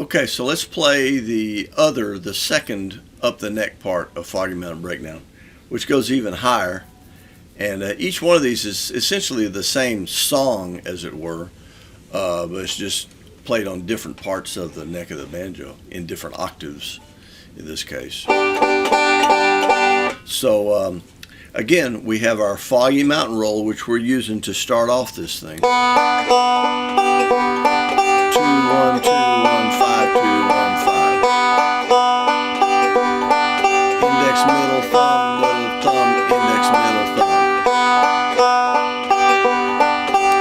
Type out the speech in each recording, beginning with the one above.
Okay, so let's play the second up the neck part of Foggy Mountain Breakdown, which goes even higher. And each one of these is essentially the same song, as it were, but it's just played on different parts of the neck of the banjo in different octaves in this case. So again, we have our Foggy Mountain roll, which we're using to start off this thing. 2 1 2 1 5 2 1 5. Index, middle, thumb, index, middle, thumb.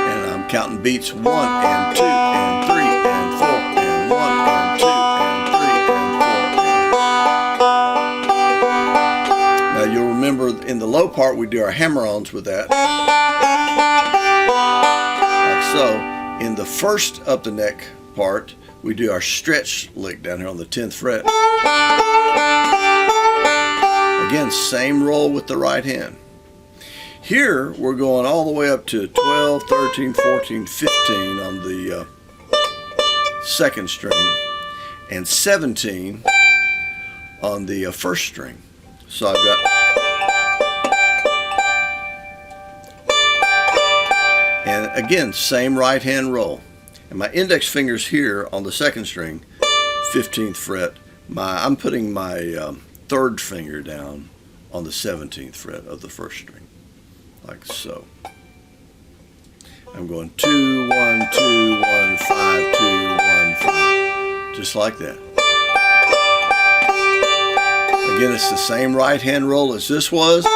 And I'm counting beats 1 and 2 and 3 and 4 and 1 and 2 and 3 and 4. Now you'll remember in the low part we do our hammer-ons with that. Like so. In the first up the neck part, we do our stretch lick down here on the 10th fret. Again, same roll with the right hand. Here, we're going all the way up to 12, 13, 14, 15 on the second string, and 17 on the first string. So I've got... And again, same right hand roll. And my index finger's here on the second string, 15th fret. I'm putting my third finger down on the 17th fret of the first string, like so. I'm going 2 1 2 1 5 2 1 5, just like that. Again, it's the same right hand roll as this was,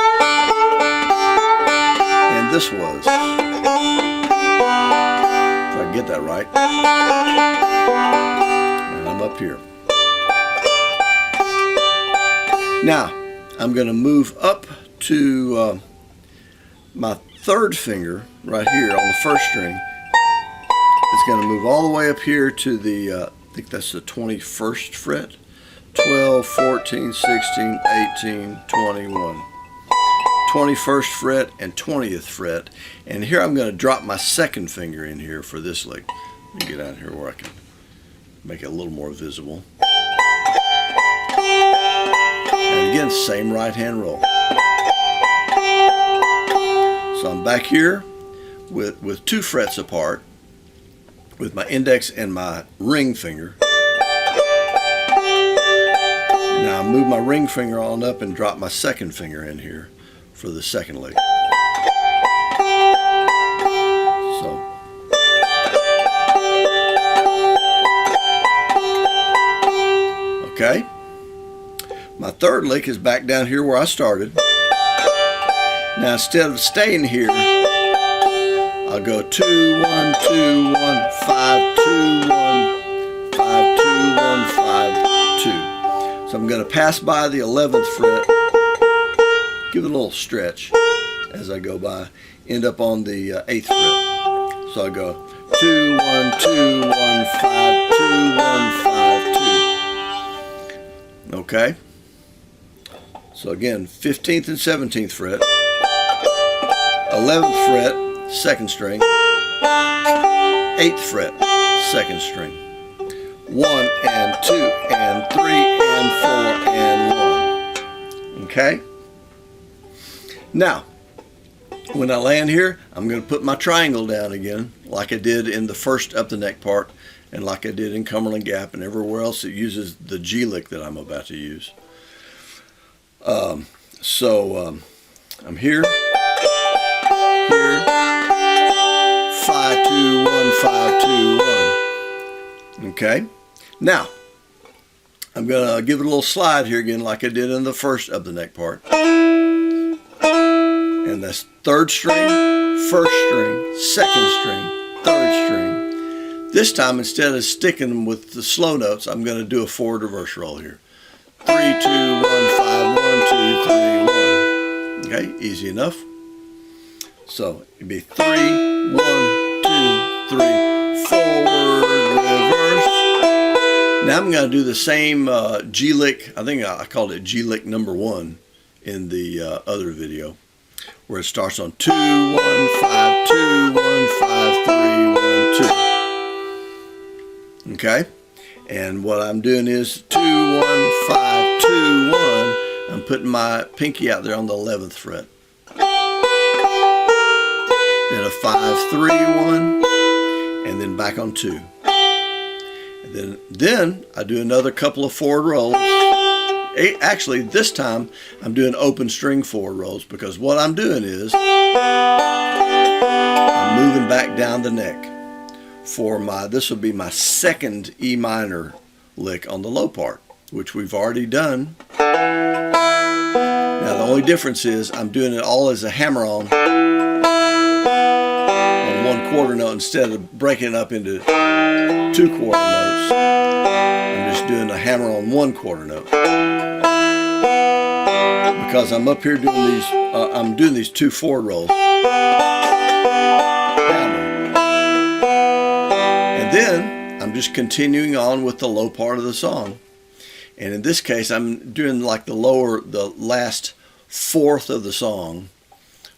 and this was. If I can get that right. And I'm up here. Now, I'm going to move up to my third finger right here on the first string. It's going to move all the way up here to the, I think that's the 21st fret. 12, 14, 16, 18, 21. 21st fret and 20th fret, and here I'm going to drop my second finger in here for this lick. Let me get out here where I can make it a little more visible. And again, same right hand roll. So I'm back here with 2 frets apart with my index and my ring finger. Now I move my ring finger on up and drop my second finger in here for the second lick. So okay, my third lick is back down here where I started. Now instead of staying here, I'll go 2 1 2 1 5 2 1 5 2 1 5 2. So I'm going to pass by the 11th fret, give it a little stretch as I go by, end up on the 8th fret. So I go 2 1 2 1 5 2 1 5 2. Okay. So again, 15th and 17th fret, 11th fret, second string, 8th fret, second string. 1 and 2 and 3 and 4 and 1. Okay? Now, when I land here, I'm going to put my triangle down again, like I did in the first up the neck part, and like I did in Cumberland Gap and everywhere else that uses the G lick that I'm about to use. I'm here, 5 2 1 5 2 1. Okay? Now, I'm going to give it a little slide here again like I did in the first up the neck part. And that's third string, first string, second string, third string. This time, instead of sticking with the slow notes, I'm going to do a forward reverse roll here. 3 2 1 5 1 2 3 1. Okay, easy enough. So it'd be 3 1 2 3 forward reverse. Now I'm going to do the same G lick. I think I called it G lick number 1 in the other video, where it starts on 2 1 5 2 1 5 3 1 2. Okay, And what I'm doing is 2, 1, 5, 2, 1. I'm putting my pinky out there on the 11th fret. Then a 5, 3, 1, and then back on 2. And then I do another couple of forward rolls. Actually, this time I'm doing open string forward rolls, because what I'm doing is I'm moving back down the neck for this will be my second E minor lick on the low part, which we've already done. Now the only difference is I'm doing it all as a hammer-on one quarter note instead of breaking it up into 2 quarter notes. I'm just doing a hammer-on 1 quarter note, because I'm up here doing these. I'm doing these 2 forward rolls, hammer, and then I'm just continuing on with the low part of the song. And in this case, I'm doing like the last fourth of the song,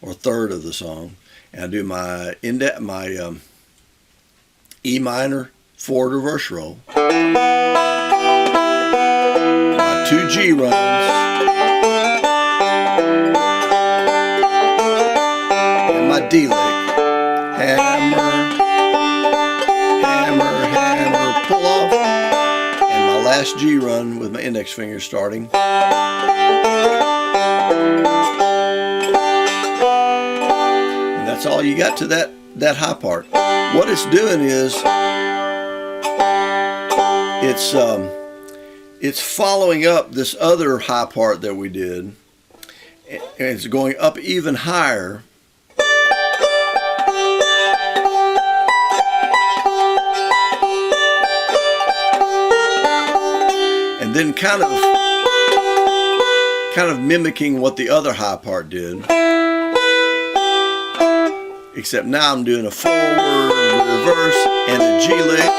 or third of the song, and I do my E minor forward reverse roll, my 2 G runs, and my D lick, hammer, hammer, hammer, pull off, and my last G run with my index finger starting. And that's all you got to that high part. What it's doing is it's following up this other high part that we did, and it's going up even higher. And then kind of mimicking what the other high part did, except now I'm doing a forward, reverse, and a G lick.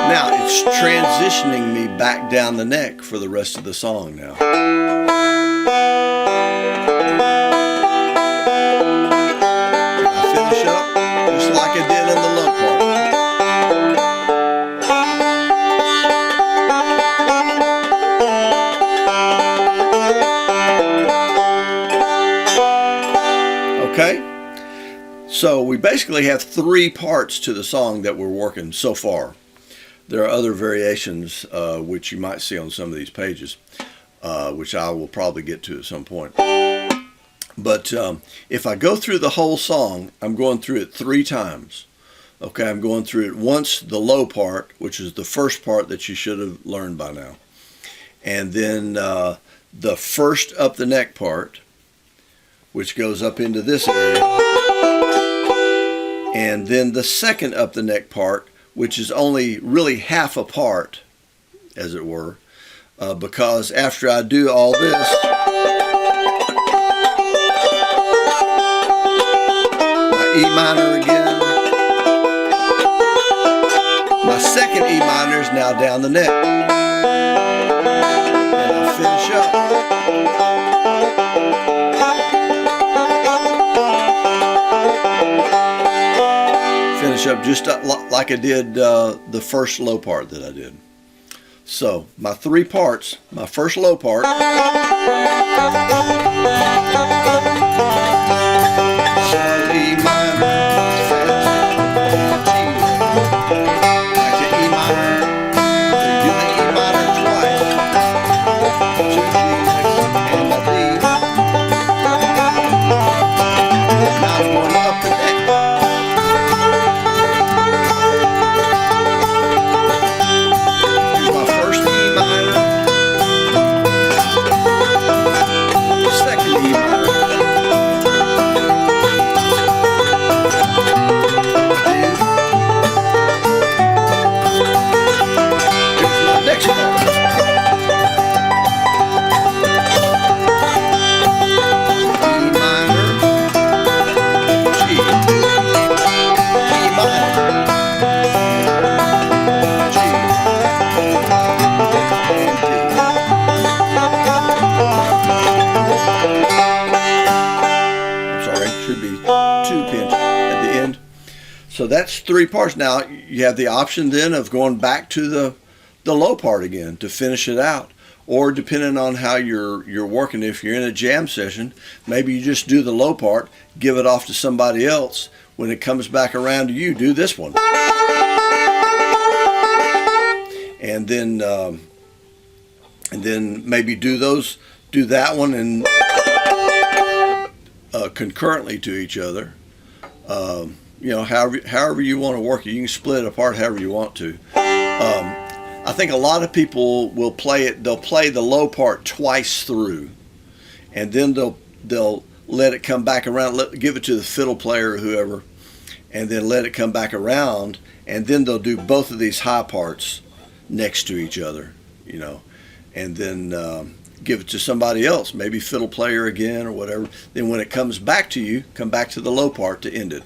Now it's transitioning me back down the neck for the rest of the song now. And I finish up just like I did in the low part. Okay, so we basically have 3 parts to the song that we're working so far. There are other variations which you might see on some of these pages, which I will probably get to at some point. But if I go through the whole song, I'm going through it 3 times. Okay, I'm going through it once, the low part, which is the first part that you should have learned by now. And then the first up the neck part, which goes up into this area. And then the second up the neck part, which is only really half a part, as it were, because after I do all this, my E minor again, my second E minor is now down the neck, and I finish up. Finish up just like I did the first low part that I did. So my 3 parts, my first low part, E minor, G, back to E minor, do the E minor twice, 2 G and a D. Now I'm going up the neck. So that's 3 parts. Now you have the option then of going back to the low part again to finish it out. Or depending on how you're working, if you're in a jam session, maybe you just do the low part, give it off to somebody else. When it comes back around to you, do this one. And then maybe do that one and concurrently to each other. However you want to work it, you can split it apart however you want to. I think a lot of people will play it. They'll play the low part twice through, and then they'll let it come back around. Give it to the fiddle player or whoever, and then let it come back around, and then they'll do both of these high parts next to each other, and then give it to somebody else, maybe fiddle player again or whatever. Then when it comes back to you, come back to the low part to end it.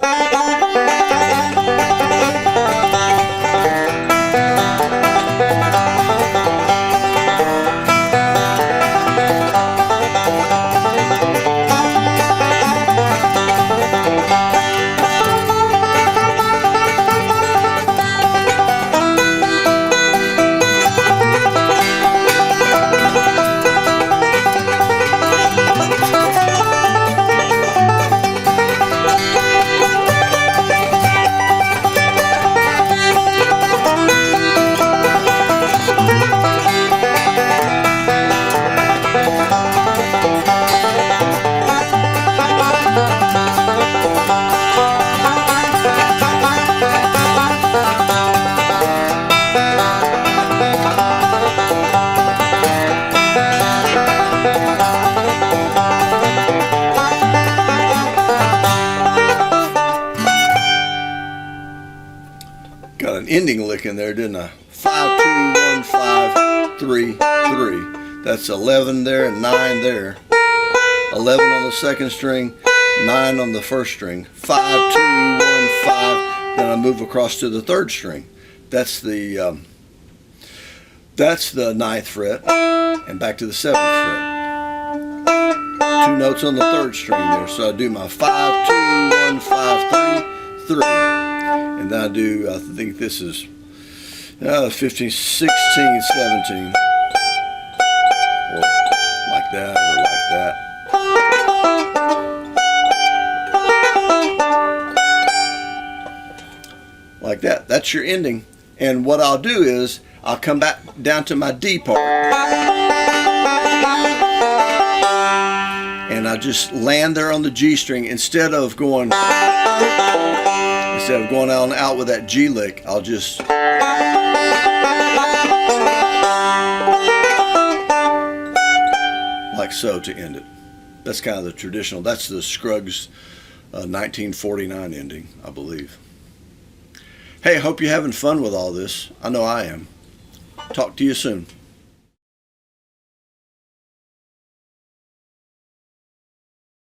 Got an ending lick in there, didn't I? 5, 2, 1, 5, 3, 3. That's 11 there and 9 there. 11 on the second string, 9 on the first string. 5, 2, 1, 5. Then I move across to the third string. That's the 9th fret, and back to the 7th fret. 2 notes on the third string there. So I do my 5, 2, 1, 5, 3, 3. And then I do, I think this is 15, 16, 17. Or like that, or like that. Like that. That's your ending. And what I'll do is, I'll come back down to my D part. And I just land there on the G string instead of going out with that G lick. I'll just like so to end it. That's kind of the traditional. That's the Scruggs 1949 ending, I believe. Hey, I hope you're having fun with all this. I know I am. Talk to you soon.